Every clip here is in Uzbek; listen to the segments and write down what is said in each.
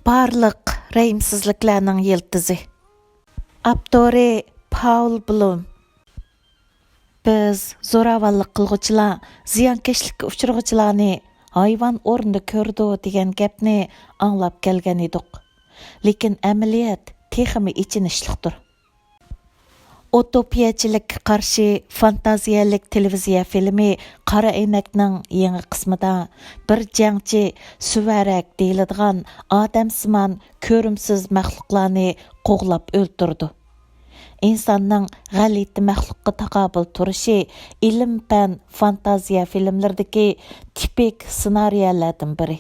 Barliq Rehimsizlikning Yiltizi. Aphtori Pavl Blume. Biz zo'ravonlik qilg'uchilar, ziyonkashlikka uchirg'uchilarni hayvon o'rnida ko'rdi degan gapni anglab kelgan edik. Lekin amaliyat texmi ichinishliqdir. Utopiyachilikka qarshi fantaziyalik televiziya filmi Qora Aynakning yangi qismida bir jangchi suvarak deyiladigan odamsimon ko'rimsiz maxluqlarni qo'g'lab o'ltirdi. İnsanның g'alati maxluqqa taqobil turishi ilm-fan fantaziya filmlaridagi tipik ssenariyalardan biri.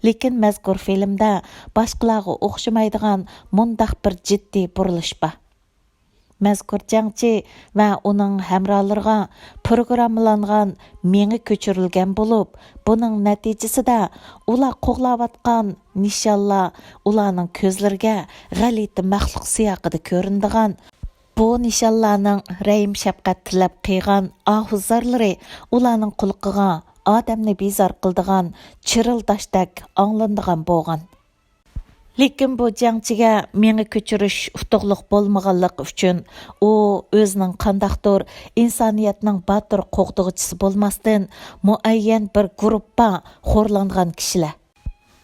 Lekin mazkur filmda boshqalarga o'xshamaydigan mundaq bir jiddiy burilish bor. Mazkur jangchi va uning hamrohlariga programmalangan mengi ko'chirilgan bo'lib, buning natijasida ular qo'g'layotgan nishonlar ularning ko'zlariga g'alati maxluq siyoqida ko'rinadigan, bu nishonlarning rahim shafqat tilab qiygan ohuzarlari ularning qulqiga odamni bezor qildigan chirildashdak anglanadigan bo'lgan. Lekin bu jangchiga mengi ko'chirish utuqliq bo'lmaganligi uchun u o'zining qandaqdir insoniyatning botir qo'g'dug'ichisi bo'lmasdan muayyan bir guruhga xo'rlangan kishilar.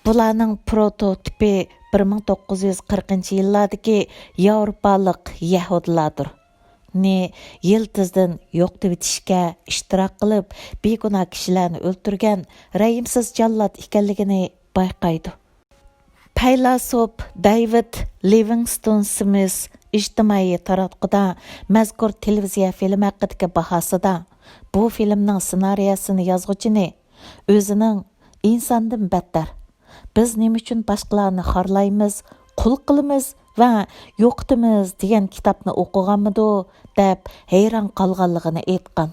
Bularning prototipi 1940-yillardagi Yevropalik yahudilardir. Yiltizidan yo'qib etishga ishtirok qilib, begunoh kishilarni o'ldirgan rəhimsiz jallod ekanligini bayqaydi. Faylasuf David Livingstone Smith ijtimoiy taratquda mazkur televiziya filmi haqidagi bahosida bu filmning ssenariyasini yozg'uvchini o'zining insondan battar biz nima uchun boshqalarni xorlaymiz, qul qilamiz va yo'qitamiz degan kitobni o'qiganmidi deb hayron qolganligini aytgan.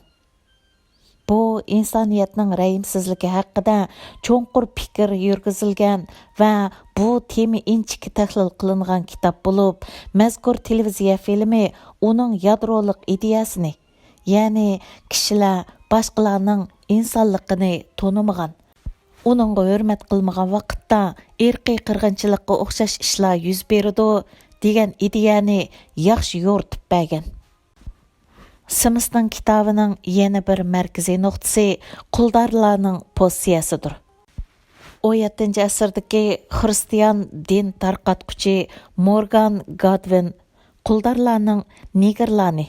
Bu insoniyatning rəhimsizligi haqida cho'nqur fikr yurgizilgan va bu tema inchiki tahlil qilingan kitob bo'lib, mazkur televiziya filmi uning yadrolik ideyasini, ya'ni kishilar boshqalarning insonligini tonimagan, uningga hurmat qilmagan vaqtda irqiy qirg'inchilikqa o'xshash ishlar yuz beradi degan ideyani yaxshi yo'ritib bergan. Smithning kitobining yana bir markaziy nuqtasi quldorlarning pozitsiyasidir. 17-asrdagi xristian din tarqatquchi Morgan Godwin quldorlarning negerlarni,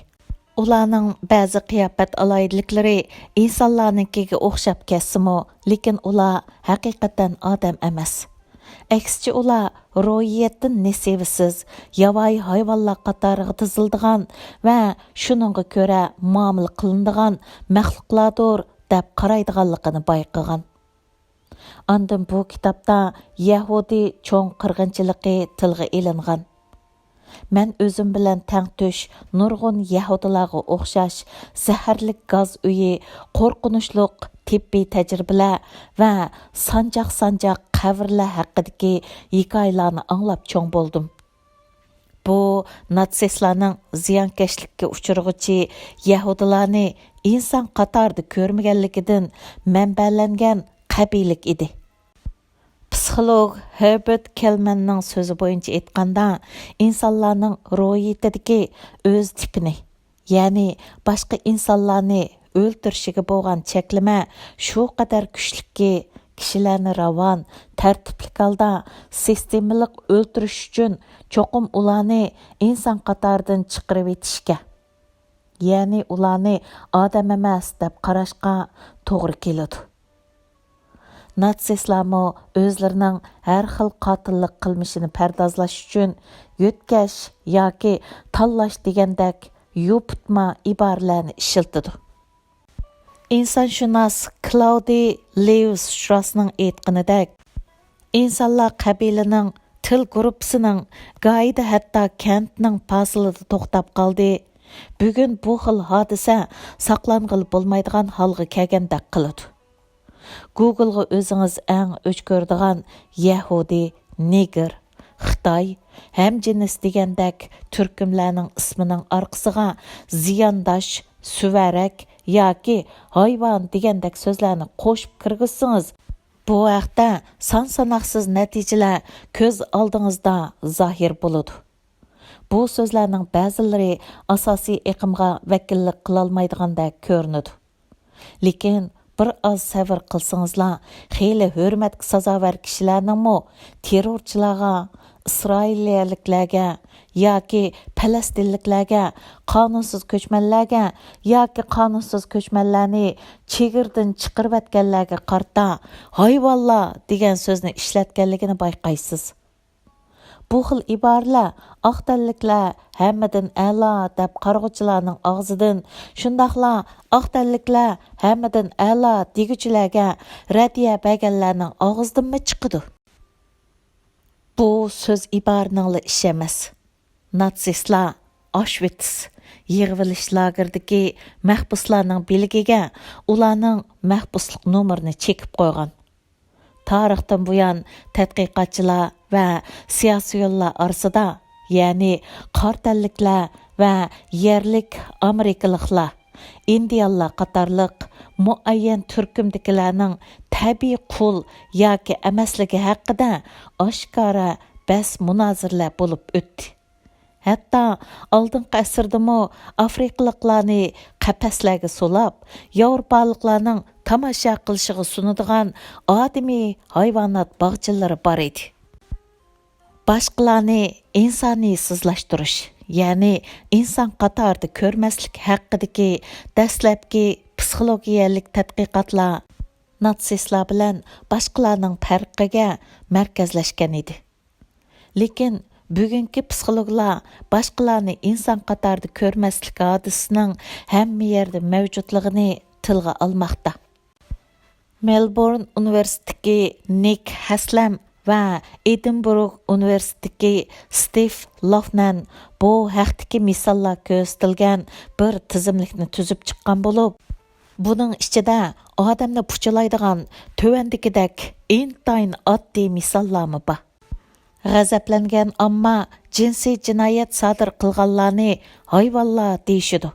ularning ba'zi qiyofat aloyidliklari insonlarnikiga o'xshab ketsa-mu, lekin ular haqiqatan odam emas. Aksicha ular ro'yiyatdan nesivisiz, yovvoyi hayvonlar qatoriga tizildigan va shuningga ko'ra muomala qilinadigan maxluqlardir deb qaraydiganligini bayqagan. Ondan bu kitobda Yahudi cho'ng qirg'inchiligi tilga ilingan. Men o'zim bilan tangtush nurg'un yahudilarga o'xshash zaharlik gaz uyi, qo'rqinchliq tibbiy tajribalar va sanjaq qavrlar haqidagi hikoyalarni anglab cho'ng bo'ldim. Bu natsistlarning ziyonkashlikka uchirg'uchi yahudilarni inson qatorida ko'rmaganligidan manbalangan qabilik edi. Psixolog Herbert Kelmanning so'zi bo'yicha aytganda, insonlarning ro'yitidagi o'z tipini, ya'ni boshqa insonlarni o'ltirishiga bo'lgan cheklama shu qadar kuchlikki, kishilarni ravon, tartibli holda sistemalik o'ltirish uchun cho'qim ularni inson qatoridan chiqarib etishga, ya'ni ularni odam emas deb qarashga to'g'ri keladi. Natsistlarmi o'zlarining har xil qotillik qilmishini pardozlash uchun yo'tkash yoki tanlash degandek yoputma iboralarni ishiltidi. İnsanshunos Claude Lévi-Straussning aytganidek, insonlar qabilining til guruhisining go'ida hatto kentning fasilida to'xtab qoldi. Bugun bu xil hodisa saqlang'il bo'lmaydigan holga kelgandek qiladi. Google'ga o'zingiz eng o'ch ko'radigan Yahudi, neger, Xitoy, hamjinis degandek turkumlarning ismining orqasiga ziyondosh, suvarak yoki hayvon degandek so'zlarni qo'shib kirgizsangiz, Bu haqda son-sanoqsiz natijalar ko'z oldingizda zohir bo'ladi. Bu so'zlarning ba'zilari asosiy iqimga vakillik qilolmaydigandek ko'rinadi. Lekin bir oz sabr qilsangizlar, xeyli hurmatga sazovar kishilarningmi terrorchilarga, isroilliklarga yoki falastinliklarga, qonunsiz ko'chmanlarga yoki qonunsiz ko'chmanlarni chegirdan chiqarib atganlarga qarta hayvonlar degan so'zni ishlatganligini bayqaysiz. Bu xil iboralar aqtanliklar hammadan a'lo deb qilg'uchilarning og'zidan, shundaqla aqtanliklar hammadan a'lo deguchilarga radiya berganlarning og'zidanmi chiqadi? Bu so'z iboraning ish emas. Natsistlar Auschwitz yig'ilish lageridagi mahbuslarning bilgiga ularning mahbuslik nomerini chekib qo'ygan. Tarixdan buyon tadqiqotchilar va siyosiyonlar orasida, ya'ni qartalliklar va yerlik amerikaliklar, indiyalar qatorliq muayyan turkumdagilarning tabiiy qul yoki emasligi haqida oshkora bas munozirlar bo'lib o'tdi. Hatto oldingi asrdami afrikaliklarni qafaslarga solab, yevropaliklarning tomosha qilishiga sunadigan odamiy hayvonot bog'chilari bor edi. Boshqalarni insoniysizlashtirish, ya'ni inson qatorida ko'rmaslik haqidagi dastlabki psixologiyalik tadqiqotlar natsistlar bilan boshqalarning farqiga markazlashgan edi. Lekin bugungi psixologlar boshqalarni inson qatorida ko'rmaslik hodisining hamma yerda mavjudligini tilga olmoqda. Melbourne universitetidagi Nick Haslam va Edinburgh universitetidagi Steve Lofnan bu haqdagi misollar ko'rsatilgan bir tizimlikni tuzib chiqqan bo'lib, buning ichida odamni puchalaydigan tövandikidek intayin oddiy misollarmi bor. G'azablangan ammo jinsiy jinoyat sodir qilganlarni hayvonlar deyishidi.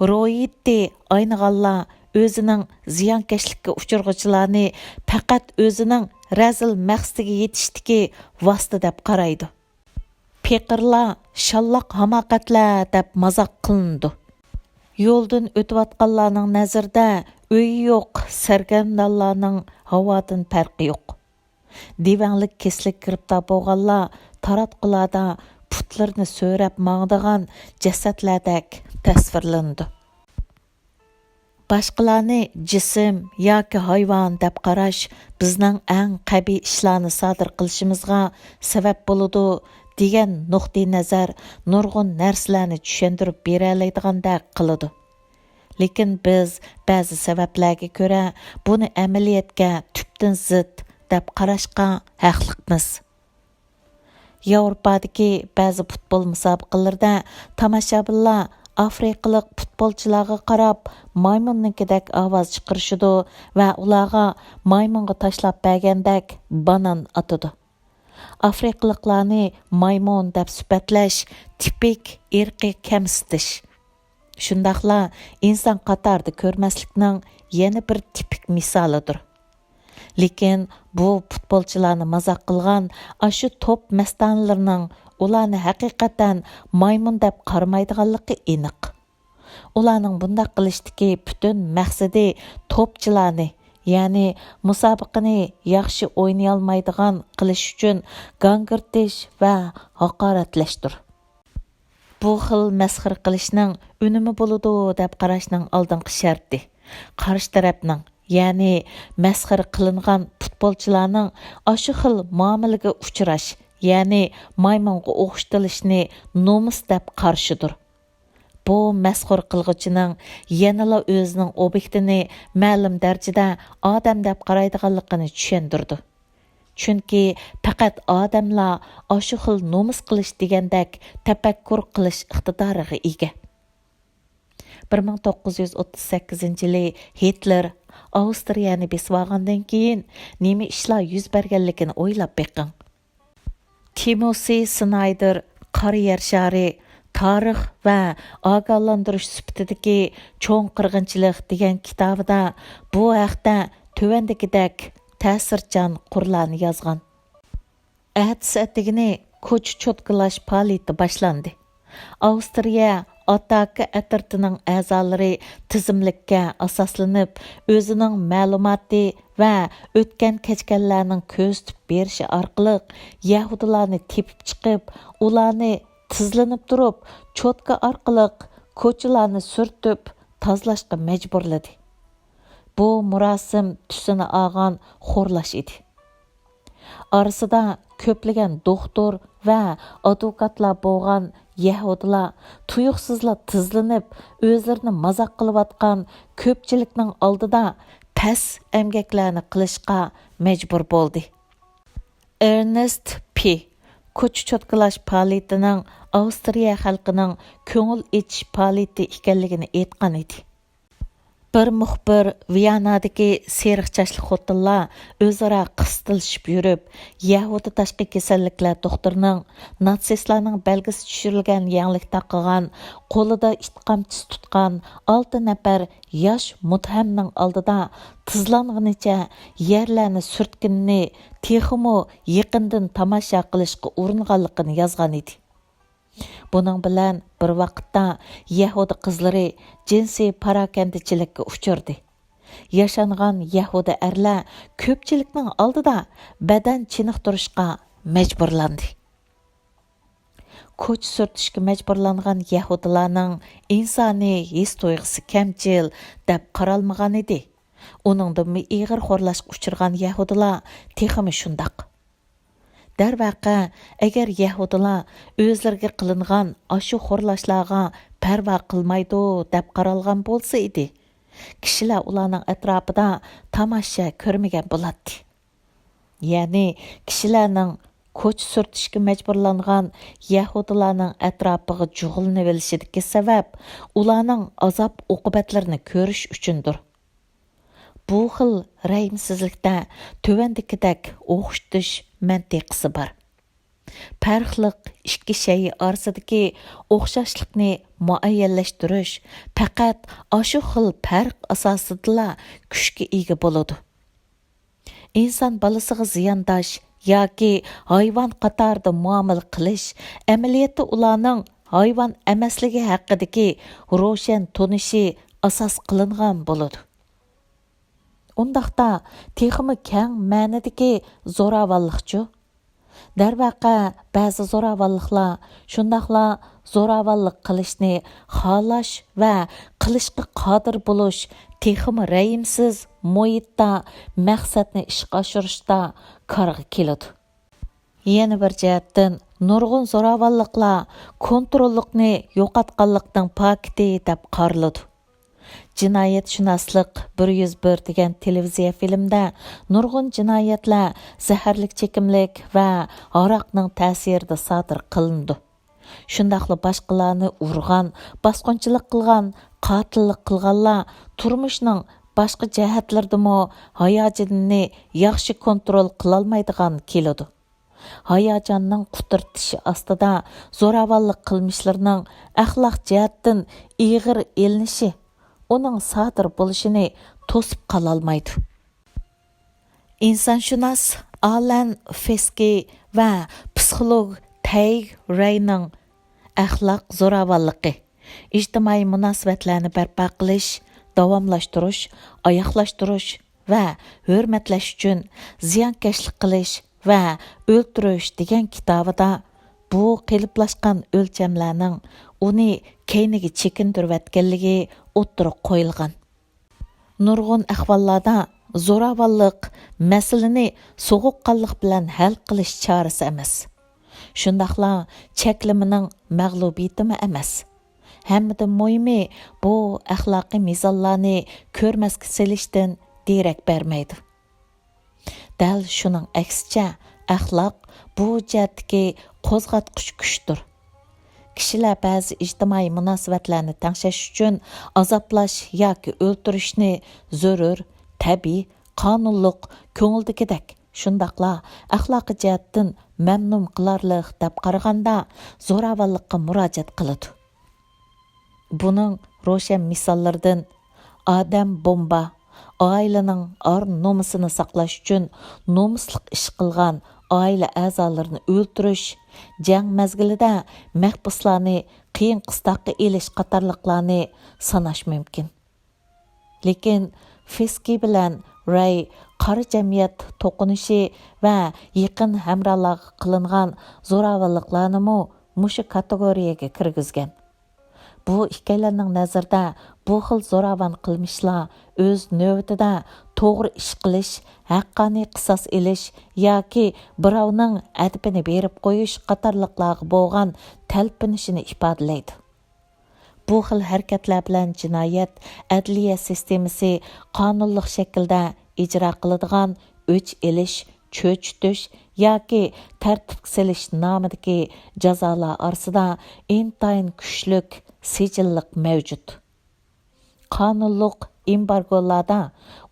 Ro'yitdi aynig'anlar o'zining ziyonkashlikka uchirg'uvchilarni faqat o'zining razil maqsadiga yetishdiki vosita deb qaraydi. Peqirlar shalloq hamoqatlar deb mazoq qilindi. Yo'ldan o'tayotganlarning nazarida uyi yo'q sargardonlarning havodan farqi yo'q. Divanlik keslik giribdor bo'lganlar taratqularda putlarni so'rab mangdigan jasadlardek tasvirlandi. Boshqalarni jism yoki hayvon deb qarash bizning eng qabiy ishlarni sodir qilishimizga sabab bo'ladi degan nuqtai nazar nurg'un narsalarni tushuntirib bera oladigandak qiladi. Lekin biz ba'zi sabablarga ko'ra buni amaliyotga tubdan zid deb qarashga haqliqmiz. Yevropadagi ba'zi futbol musobaqalarida tomoshabinlar afrikalik futbolchilarga qarab maymunninkidek ovoz chiqarishidi va ularga maymunga tashlab bergandek banan otadi. Afrikaliklarni maymun deb sifatlash tipik irqiy kamsitish. Shundaqla inson qatorida ko'rmaslikning yana bir tipik misolidir. Lekin bu futbolchilarni mazoq qilgan ashu top mastanlarining ularni haqiqatan maymun deb qaramaydiganligi aniq. Ularning bunday qilishdagi butun maqsadi topchilarni, ya'ni musobaqani yaxshi o'ynay olmaydigan qilish uchun gangirtish va haqoratlashdir. Bu xil masxir qilishning unumi bo'ladi deb qarashning oldingi sharti qarshi tarafning, ya'ni masxir qilingan futbolchilarning ashu xil muomalaga uchrash, ya'ni maymunga o'xshatilishni nomus deb qarshidir. Bu masxur qilg'uchining yanala o'zining obyektini ma'lum darajada odam deb qaraydiganligini tushundirdi. Chunki faqat odamlar ashu xil nomus qilish degandek tafakkur qilish iqtidoriga ega. 1938-yili Hitler Avstriyani besib olgandan keyin nima ishlar yuz berganligini o'ylab beqing. Timothy Snyder qora yer shari tarix va ogohlantirish sifatidagi cho'ng qirg'inchilik degan kitobida bu haqda tuvandagidek ta'sirchan qurlarni yozgan. Әтісі әтігіні көч чоткылаш палеті башланды. Австрия Атакы әтіртінің әзалары тізімлікке асасланып, өзінің мәлуматы və өткен keçkənlərinin көстіп беріші арқылық Яһудыларны тепіп чықып, ularni tizlanib turib, chotka arqılıq ko'chalarni sürtüb, tazlashga majburladi. Bu murosim tusini olgan xo'rlash edi. Arasida ko'plagan doktor va advokatlar bo'lgan Yahudilar tuyuqsizla tizlanib, o'zlarini mazoq qilayotgan ko'pchilikning oldida pas emgaklarni qilishga majbur bo'ldi. Ernest P. ko'cha chotkalash faoliyatining Avstriya xalqining ko'ngil ichish faoliyati ekanligini aytgan edi. Bir muxbir Viyanadagi seriq chashli xotinlar o'zaro qistilishib yurib, Yahudi tashqi kasalliklar doktorining natsistlarning belgisi tushirilgan yangilik taqilgan, qo'lida itqamchisi tutgan 6 nafar yosh muthamning oldida tizlanganicha yerlarni surtganini, texmo yaqindan tomosha qilishga uringanligini yozgan edi. Bunun bilan bir vaqtda Yahudi qizlari jinsiy parakandichilikka uchirdi. Yaşanğan Yahudi erlar ko'pchilikning oldida badan chiniqtirishga majburlandi. Ko'ch surtishga majburlangan Yahudilarning insoniy his tuyg'usi kamchil deb qaralmagan edi. Uningdan ig'ir xo'rlashga uchirgan Yahudilar texmi shundaq. Darvaqa, agar Yahudilar o'zlariga qilingan ashu xo'rlashlarga parvo qilmaydi deb qaralgan bo'lsa edi, kishilar ularning atrofida tomosha ko'rmagan bo'ladi. Ya'ni kishilarning ko'ch surtishga majburlangan Yahudilarning atrofiga jug'ulinib olishidagi sabab ularning azob oqibatlarini ko'rish uchundir. Bu xil rəhimsizlikdə tövəndikidək oxşitish məntiqisi var. Farqlıq ikki şey arasidagi o'xshashlikni muayyanlashtirish faqat ashu xil farq asosida kuchga ega bo'ladi. Inson balasiga ziyondosh yoki hayvon qatorida muomala qilish amaliyotda ularning hayvon emasligi haqidagi ro'shan tonishi asos qilingan bo'ladi. Undaqda texmi keng ma'nidagi zo'ravonlikchi. Darvaqa ba'zi zo'ravonliklar shundaqla zo'ravonlik qilishni xohlash va qilishga qodir bo'lish texmi rəhimsiz muhitda maqsadni ishga oshirishda qarg'a keladi. Yana bir jihatdan nurg'un zo'ravonliklar kontrollikni yo'qotganlikning paketi deb qaraladi. Jinoyatshunoslik 101 degan televiziya filmda nurg'un jinoyatlar zaharlik chekimlik va aroqning ta'sirida sodir qilindi. Shundaqla boshqalarni urgan, bosqinchilik qilgan, qotillik qilganlar turmushning boshqa jihatlaridami hayojonini yaxshi kontrol qilolmaydigan keladi. Hayajonning qutirtishi ostida zo'ravonlik qilmishlarining axloq jihatdan ig'ir elinishi uning sodir bo'lishini to'sib qololmaydi. İnsanshunos Alan Feski va psixolog Tayg Rayning axloq zo'ravonligi, ijtimoiy munosabatlarni barpo qilish, davomlashtirish, oyoqlashtirish va hurmatlash uchun ziyonkashlik qilish va o'ltirish degan kitobida bu qiliplashgan o'lchamlarning uni keyniga chekintirayotganligi o'ttirib qo'yilgan. Nurg'un ahvollarda zo'ravonlik masalani sovuqqonlik bilan hal qilish chorasi emas. Shundaqla cheklimining mag'lubiyatimi emas. Hammadan muhimi bu axloqiy mezonlarni ko'rmasga selishdan derak bermaydi. Dal shuning aksicha axloq bu jihatdagi qo'zg'atqich kuchdir. Kishilar ba'zi ijtimoiy munosabatlarni tangshash uchun azoblash yoki o'ltirishni zarur, tabiiy, qonunliq, ko'ngildagidek shundaqla axloqiy jihatdan mamnun qilarlik deb qaraganda zo'ravonlikqa murojaat qiladi. Buning ro'shan misollaridan odam bomba, ailening nomusini saqlash uchun nomusliq ish qilgan aile a'zolarini o'ltirish, jang mezgilida mahbuslarni qiyin qistoqqa elish qatorliqlarni sanash mumkin. Lekin Fiski bilan Ray qora jamiyat to'qinishi va yaqin hamrohlarga qilingan zo'ravonliklarni mushu kategoriyaga kirgizgan. Bu ikkilarning nazarida bu xil zo'ravon qilmishlar o'z navbatida to'g'ri ish qilish, haqqoniy qisos elish yoki birovning adibini berib qo'yish qatorliqlarga bo'lgan talpinishini ifodalaydi. Bu xil harakatlar bilan jinoyat adliya sistemasi qonunliq shaklda ijro qiladigan o'ch elish, cho'chitish yoki tartib selish nomidagi jazolar orasida intayin kuchlik sijilliq mavjud. Qonunliq embargolarda,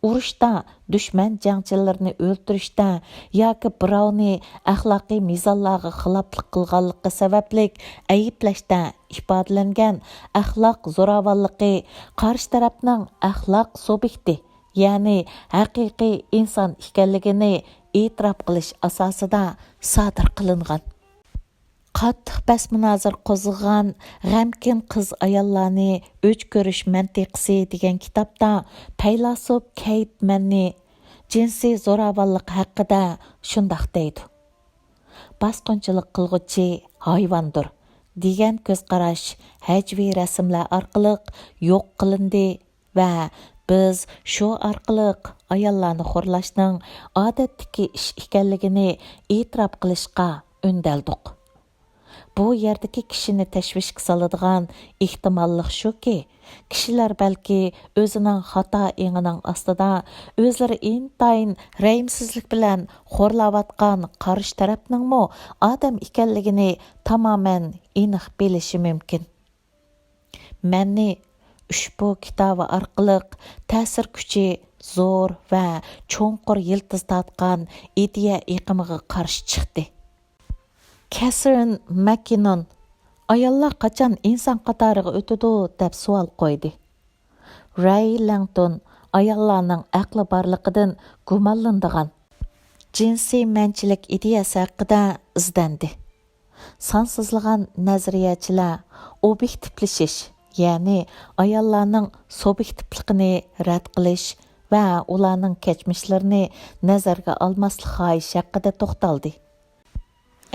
urushda, dushman jangchilarini o'ltirishda yoki birovni axloqiy mezonlarga xiloflik qilganligi sababli ayblashda ifodalangan axloq zo'ravonligi qarshi tarafning axloq subyekti, ya'ni haqiqiy inson ekanligini e'tirof qilish asosida sodir qilingan. Qattiq bas-munozir qo'zg'agan g'amkin qiz ayollarni o'ch ko'rish mantiqasi degan kitobda faylasuf Keytmanni jinsiy zo'ravonlik haqida shundoq deydi. Bosqinchilik qilg'uchi hayvondir degan ko'zqarash hajviy rasmlar orqali yo'q qilindi va biz shu orqali ayollarni xo'rlashning odatdagi ish ekanligini e'tirof qilishga undaldik. Bu yerdagi kishini tashvishga soladigan ehtimollik shuki, kishilar balki o'zining xato engining ostida o'zlari intayin rəhimsizlik bilan xo'rlayotgan qarshi tarafningmi odam ekanligini tamoman aniq bilishi mumkin. Meni ushbu kitobi orqali ta'sir kuchi zo'r va cho'nqur yiltiz tortgan ideya iqimiga qarshi chiqdi. Catherine McKinnon ayollar qachon inson qatoriga o'tadi deb savol qo'ydi. Ray Langton ayollarning aqli borligidan gumonlanadigan jinsiy manchilik ideyasi haqida izdandi. Sonsizlagan nazariyachilar obyektivlashish, ya'ni ayollarning subyektivligini rad qilish va ularning kechmishlarini nazarga olmaslik xohishi haqida to'xtaldi.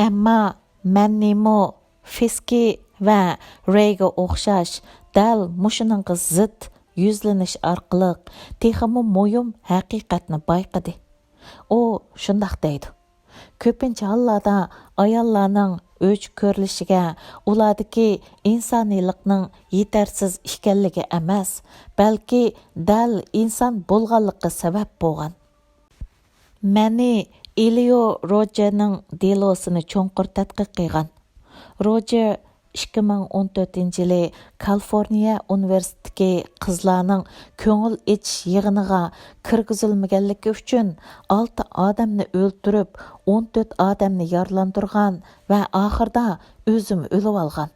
Ammo Mannimo, Fiski va Rayga o'xshash dal mushuninga zid yuzlanish orqali texmi muhim haqiqatni bayqadi. U shundoq deydi. Ko'pincha hollarda ayollarning o'ch ko'rilishiga ulardagi insoniylikning yetarsiz ekanligi emas, balki dal inson bo'lganligi sabab bo'lgan. Mani Elio Rogerning delosini cho'nqur tadqiq qilgan. Roger 2014-yili Kaliforniya universitetidagi qizlarning ko'ngil ichish yig'iniga kirgizilmaganligi uchun 6 odamni o'ldirib, 14 odamni yaralantirgan va oxirida o'zim o'lib olgan.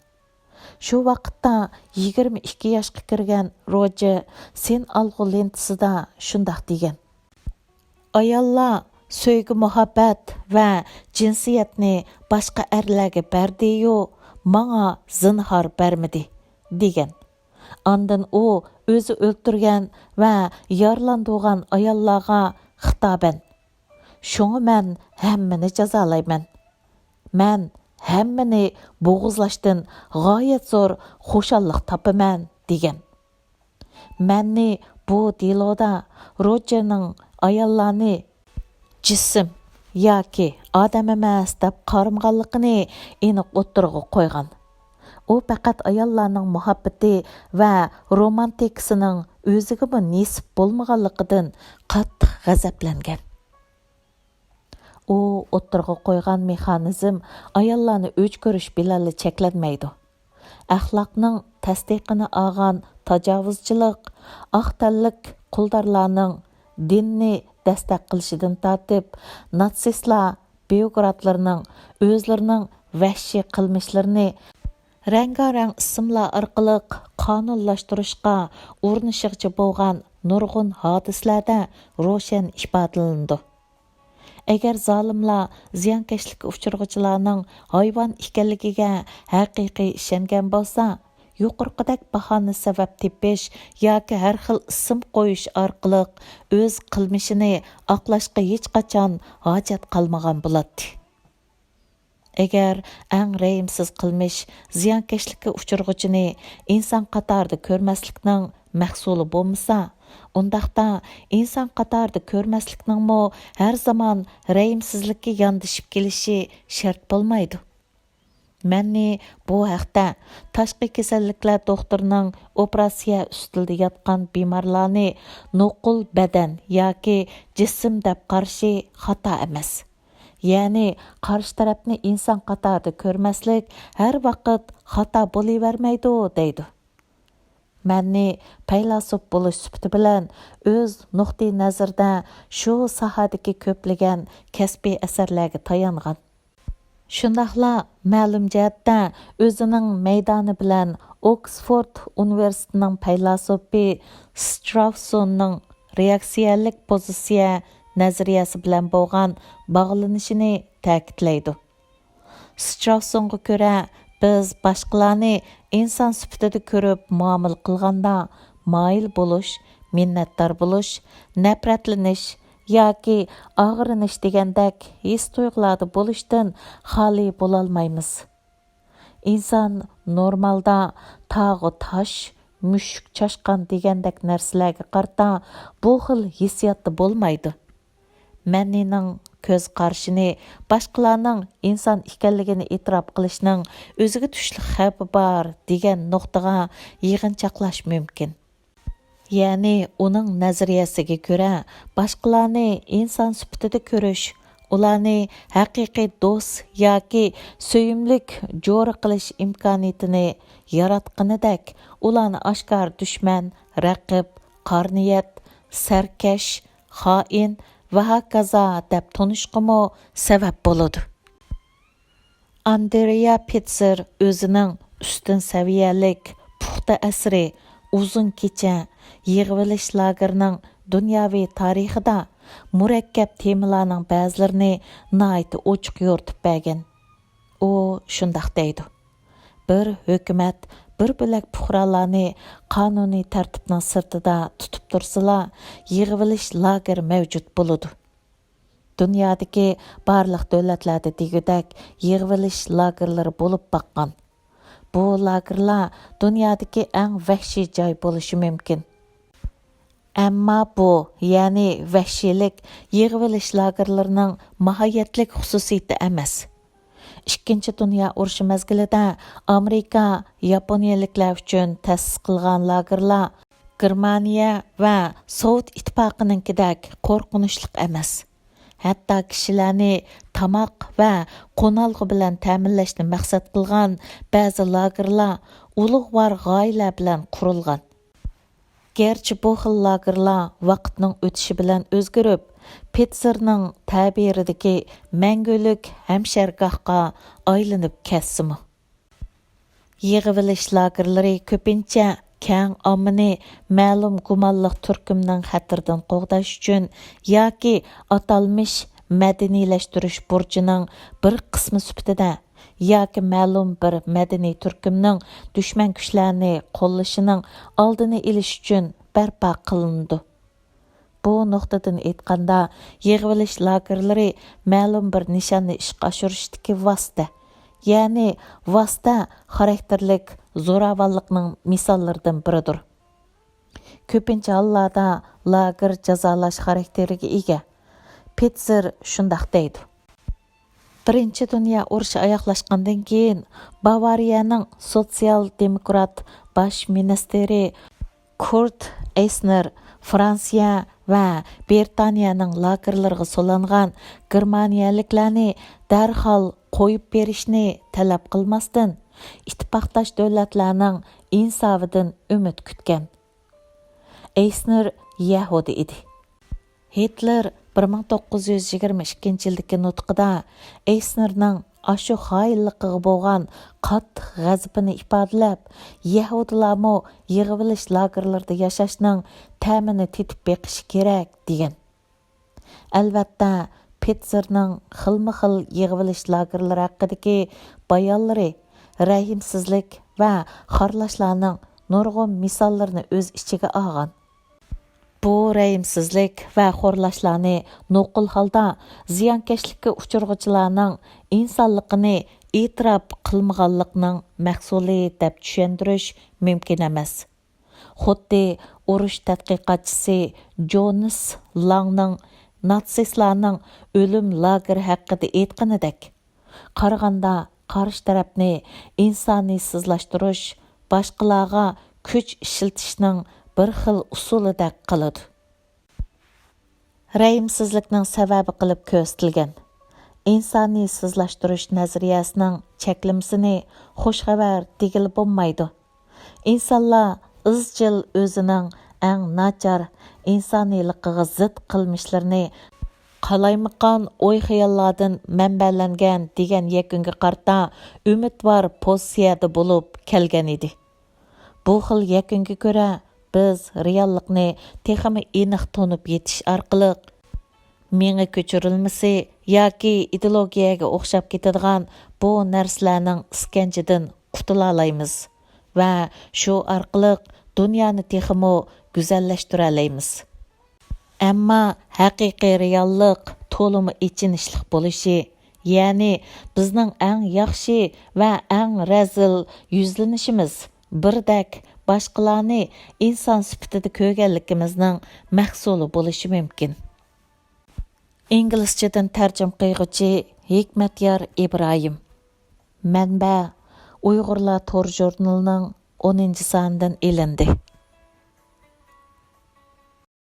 Shu vaqtda 22 yoshga kirgan Roger sen alg'u lentisida shundoq degan. Ayollar söygü muhabbat va jinsiyatni boshqa erlarga berdi-yu, manga zinhor bermidi degan. Ondan u o'zi o'ltirgan va yaralandigan ayollarga xitoban: "Shunga men hammani jazolayman. Men hammani bo'g'izlashdan g'oyat zo'r xushallik topaman" degan. Meni bu deloda Rogerning ayollarni jism yoki odam emas deb qaramganligini aniq o'ttirg'i qo'ygan. U faqat ayollarning muhabbati va romantikasining o'ziga bu nisb bo'lmaganligidan qattiq g'azablangan. U o'ttirg'i qo'ygan mexanizm ayollarni o'ch ko'rish bilan cheklanmaydi. Axloqning tasdiqini olgan tajovuzchilik, aqtallik quldorlarning dinni dastak qilishidan tortib, natsistlar Beogradlarning o'zlarining vahshiy qilmishlarini rangarang ismlar orqali qonunlashtirishga urinishig'icha bo'lgan nurg'un hodisalarda ro'shan ifodalandi. Agar zolimlar ziyonkashlikka uchirg'uvchilarning hayvon ekanligiga haqiqiy ishongan bo'lsa, yuqorqidek bahona sabab tepish yoki har xil ism qo'yish orqali o'z qilmishini oqlashga hech qachon hojat qolmagan bo'ladi. Agar eng rehimsiz qilmish ziyonkashlikka uchirg'uvchini inson qatorida ko'rmaslikning mahsuli bo'lmasa, undaqda inson qatorida ko'rmaslikningmi har zamon rehimsizlikka yondashib kelishi shart bo'lmaydi. Mənni bu haqda tashqi kasalliklar doktorining operatsiya ustida yotgan bemorlarni nuqul badan yoki jism deb qarashi xato emas. Ya'ni qarshi tarafni inson qatorida ko'rmaslik har vaqt xato bo'lavermaydi deydi. Mənni paylasuf bo'lish sifati bilan o'z nuqtai nazarda shu sohadagi ko'plagan kasbiy asarlarga tayangan. Shundaqla ma'lum jihatda o'zining maydoni bilan Oksford universitetining paylasufi Straussonning reaksiyalik pozitsiya nazariyasi bilan bo'lgan bog'lanishini ta'kidlaydi. Straussonga ko'ra, biz boshqalarni inson sifatida ko'rib muomala qilganda moyil bo'lish, minnatdor bo'lish, nafratlanish yoki og'rinish degandek his tuyg'ularda bo'lishdan xoli bo'lolmaymiz. Inson normalda tog'u tosh, mushuk chashqan degandek narsalarga qarata bu xil hissiyotda bo'lmaydi. Mənnining ko'z qarashini boshqalarning inson ekanligini e'tirof qilishning o'ziga tushlik xavfi bor degan nuqtaga yig'inchoqlash mumkin. Ya'ni uning nazariyasiga ko'ra, boshqalarni inson sifatida ko'rish, ularni haqiqiy do'st yoki suyimlik jo'ra qilish imkoniyatini yaratganidek, ularni oshkor dushman, raqib, qorniyat, sarkash, xoin va hokazo deb tunishqimi sabab bo'ladi. Andrea Pitzer o'zining ustun saviyalik puxta asri uzun kecha yig'ilish lagerining dunyoviy tarixida murakkab temalarning ba'zilarini nihoyat ochiq yo'ritib bergan. U shundoq deydi: bir hukumat bir bo'lak fuqarolarni qonuniy tartibning sirtida tutib tursalar, yig'ilish lager mavjud bo'ladi. Dunyodagi barliq davlatlarda degudek yig'ilish lagerlari bo'lib baqqan. Bu lagerlar dunyodagi eng vahshiy joy bo'lishi mumkin. Ammo bu, ya'ni vahshiylik yig'ilish lagerlarining mohiyatlik xususiyati emas. Ikkinchi dunyo urushi mezgilida Amerika Yaponiyaliklar uchun ta'sis qilgan lagerlar Germaniya va Sovet ittifoqininkidek qo'rqinchli emas. Hatto kishilarni tamoq va qo'nalg'i bilan ta'minlashni maqsad qilgan ba'zi lagerlar ulug'vor g'oyalar bilan qurilgan. Gerçi bu xil lagerlar vaqtning o'tishi bilan o'zgarib, Pitzerning tabiridagi mangulik hamshargohga aylanib ketdimi. Yig'ilish lagerlari ko'pincha keng ommani ma'lum gumonliq turkumning xatirdan qo'g'dash uchun yoki atalmish madaniylashtirish burchining bir qismi sifatida yoki ma'lum bir madaniy turkumning dushman kuchlarni qo'llashining oldini olish uchun barpo qilindi. Bu nuqtadan aytganda, yig'ilish lagerlari ma'lum bir nishonni ishga oshirishdagi vosita, ya'ni vosita xarakterlik zo'ravonlikning misollaridan biridir. Ko'pincha hollarda lager jazolash xarakteriga ega. Pitzer shundoq deydi: Birinchi dunyo urushi oyoqlashgandan keyin Bavariyaning sotsial-demokrat bosh ministri Kurt Eisner Fransiya va Britaniyaning lagerlariga so'langan germaniyaliklarni darhol qo'yib berishni talab qilmasdan ittifoqdosh davlatlarning insofidan umid kutgan. Eisner Yahudi edi. Hitler 1922 yildagi nutqida Eisnerning aşu xainliqiga bo'lgan qattiq g'azabini ifodalab, Yahudilarmo yig'ilish lagerlarida yashashning ta'mini tetib beqish kerak degan. Albatta, Pitzerning xilma-xil yig'ilish lagerlari haqidagi bayonlari rəhimsizlik va xorlashlarning nurg'un misollarini o'z ichiga olgan. Bu rəhimsizlik va xorlashlarni nuqul holda ziyonkashlikka uchirg'uvchilarning insonligini e'tirof qilmaganlikning mahsuli deb tushuntirish mumkin emas. Xuddi urush tadqiqotchisi Jonas Langning natsistlarning o'lim lageri haqida aytganidek, qaraganda qarshi tarafni insoniysizlashtirish boshqalarga kuch ishlatishning bir xil usulidek qiladi. Rehimsizlikning sababi qilib ko'rsatilgan insoniysizlashtirish nazariyasining cheklimsini xushxabar degil bo'lmaydi. İnsanlar izchil o'zining eng nachar insoniyligiga zid qilmishlarini qalaymaqan o'y-xayollardan manbalangan degan yakunga qarta umidvor pozitsiyada bo'lib kelgan edi. Bu xil yakunga ko'ra biz reallikni texmi aniq tonib yetish orqali menga ko'chirilmasi yoki ideologiyaga o'xshab ketadigan bu narsalarning iskanjidan qutula olamiz va shu orqali dunyoni texmi go'zallashtira olamiz. Ammo haqiqiy reallik to'limi ichinishlik bo'lishi, ya'ni bizning eng yaxshi va eng razil yuzlanishimiz birdak boshqalarni inson sifatida ko'rganligimizning mahsuli bo'lishi mumkin. İngilisçidən tərcümə qilğۇچى ھېكمەتيار İbrahim. Mənbə, Uyğurlar tor ژورنىلىنىڭ 10-cı sanidən elindi.